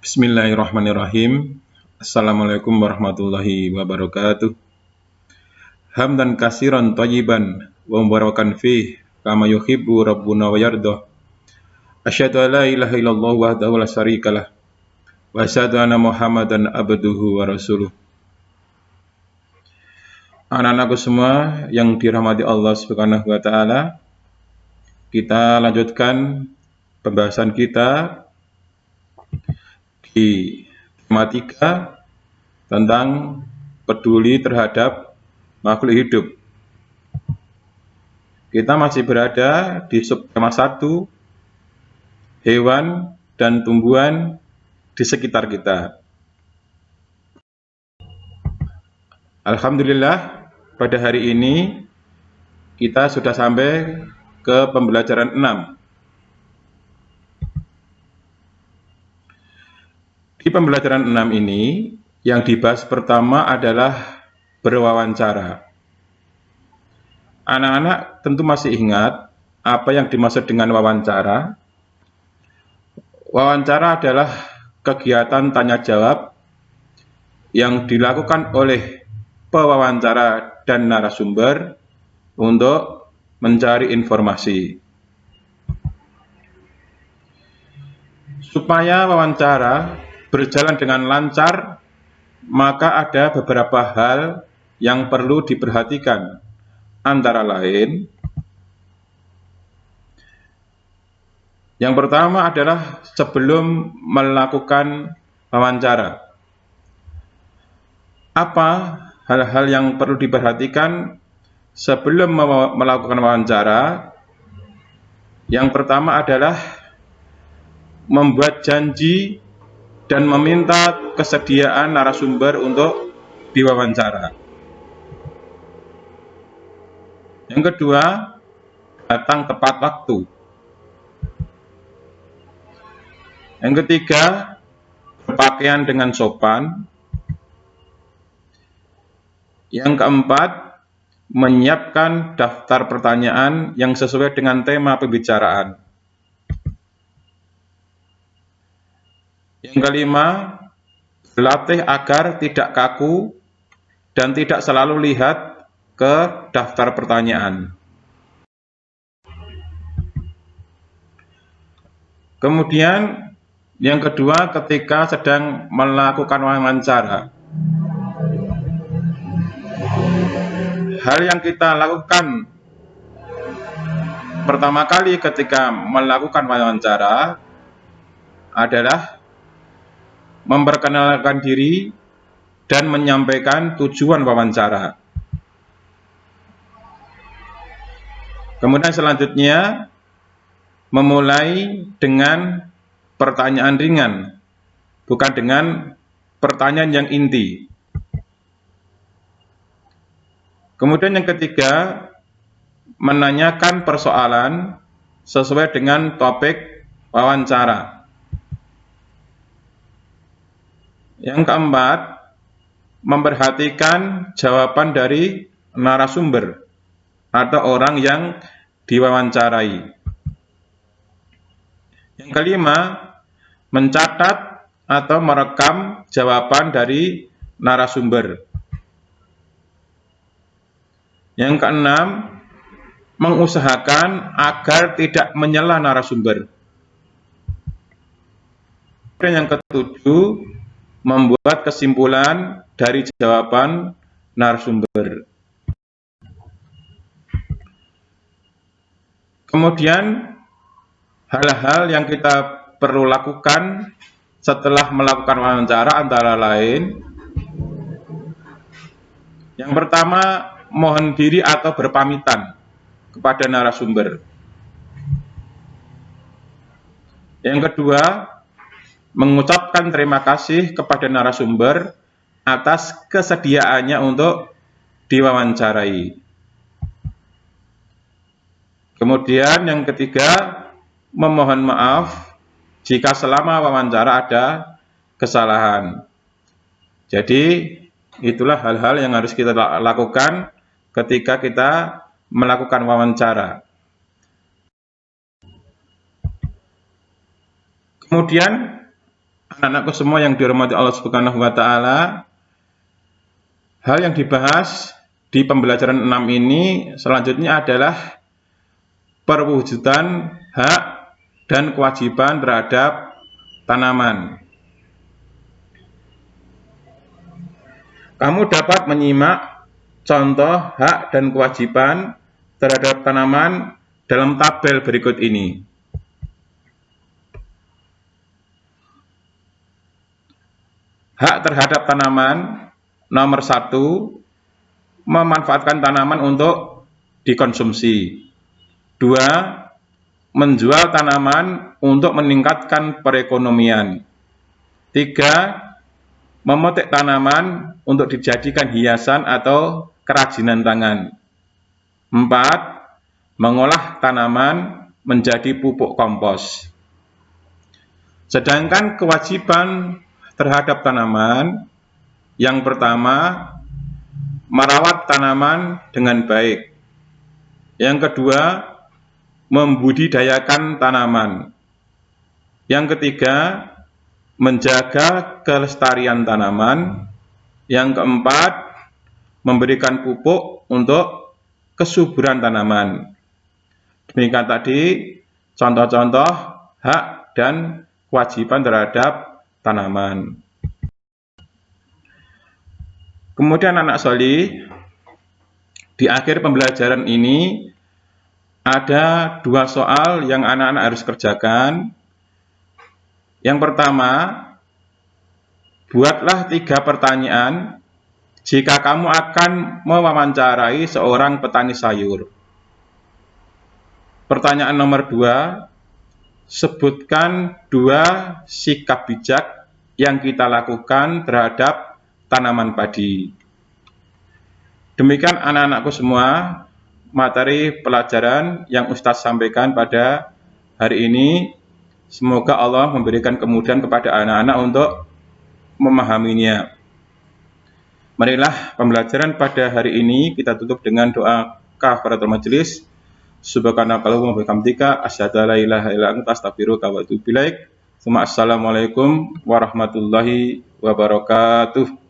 Bismillahirrahmanirrahim. Assalamualaikum warahmatullahi wabarakatuh. Hamdan kasiran thayyiban wa mubarakan fih kama yuhibbu rabbuna wa yardah. Asyhadu an la ilaha illallah wahdahu la syarikalah wa asyhadu anna Muhammadan abduhu wa rasuluh. Anak-anakku semua yang dirahmati Allah Subhanahu wa taala, kita lanjutkan pembahasan kita di tematika tentang peduli terhadap makhluk hidup. Kita masih berada di subtema 1, hewan dan tumbuhan di sekitar kita. Alhamdulillah, pada hari ini kita sudah sampai ke pembelajaran 6. Di pembelajaran 6 ini, yang dibahas pertama adalah berwawancara. Anak-anak tentu masih ingat apa yang dimaksud dengan wawancara. Wawancara adalah kegiatan tanya-jawab yang dilakukan oleh pewawancara dan narasumber untuk mencari informasi. Supaya wawancara berjalan dengan lancar, maka ada beberapa hal yang perlu diperhatikan. Antara lain, yang pertama adalah sebelum melakukan wawancara. Apa hal-hal yang perlu diperhatikan sebelum melakukan wawancara? Yang pertama adalah membuat janji dan meminta kesediaan narasumber untuk diwawancara. Yang kedua, datang tepat waktu. Yang ketiga, berpakaian dengan sopan. Yang keempat, menyiapkan daftar pertanyaan yang sesuai dengan tema pembicaraan. Yang kelima, berlatih agar tidak kaku dan tidak selalu lihat ke daftar pertanyaan. Kemudian, yang kedua, ketika sedang melakukan wawancara, hal yang kita lakukan pertama kali ketika melakukan wawancara adalah memperkenalkan diri dan menyampaikan tujuan wawancara. Kemudian selanjutnya, memulai dengan pertanyaan ringan, bukan dengan pertanyaan yang inti. Kemudian yang ketiga, menanyakan persoalan sesuai dengan topik wawancara. Yang keempat, memperhatikan jawaban dari narasumber atau orang yang diwawancarai. Yang kelima, mencatat atau merekam jawaban dari narasumber. Yang keenam, mengusahakan agar tidak menyela narasumber. Dan yang ketujuh, membuat kesimpulan dari jawaban narasumber. Kemudian, hal-hal yang kita perlu lakukan setelah melakukan wawancara antara lain, yang pertama, mohon diri atau berpamitan kepada narasumber. Yang kedua, mengucapkan terima kasih kepada narasumber atas kesediaannya untuk diwawancarai. Kemudian yang ketiga, memohon maaf jika selama wawancara ada kesalahan. Jadi, itulah hal-hal yang harus kita lakukan ketika kita melakukan wawancara. Kemudian Anak-anakku semua yang dirahmati Allah Subhanahu wa taala, hal yang dibahas di pembelajaran 6 ini selanjutnya adalah perwujudan hak dan kewajiban terhadap tanaman. Kamu dapat menyimak contoh hak dan kewajiban terhadap tanaman dalam tabel berikut ini. Hak terhadap tanaman nomor 1, memanfaatkan tanaman untuk dikonsumsi. 2, menjual tanaman untuk meningkatkan perekonomian. 3, memetik tanaman untuk dijadikan hiasan atau kerajinan tangan. 4, mengolah tanaman menjadi pupuk kompos. Sedangkan kewajiban terhadap tanaman, yang pertama, merawat tanaman dengan baik. Yang kedua, membudidayakan tanaman. Yang ketiga, menjaga kelestarian tanaman. Yang keempat, memberikan pupuk untuk kesuburan tanaman. Demikian tadi contoh-contoh hak dan kewajiban terhadap tanaman. Kemudian anak solih, di akhir pembelajaran ini ada 2 soal yang anak-anak harus kerjakan. Yang pertama, buatlah 3 pertanyaan jika kamu akan mewawancarai seorang petani sayur. Pertanyaan nomor 2, sebutkan 2 sikap bijak yang kita lakukan terhadap tanaman padi. Demikian anak-anakku semua, materi pelajaran yang Ustaz sampaikan pada hari ini. Semoga Allah memberikan kemudahan kepada anak-anak untuk memahaminya. Marilah pembelajaran pada hari ini kita tutup dengan doa kafaratul majelis. Subhanakallahumma wa bihamdika asyhadu an la ilaha illa anta astaghfiruka wa atubu ilaik. Assalamualaikum warahmatullahi wabarakatuh.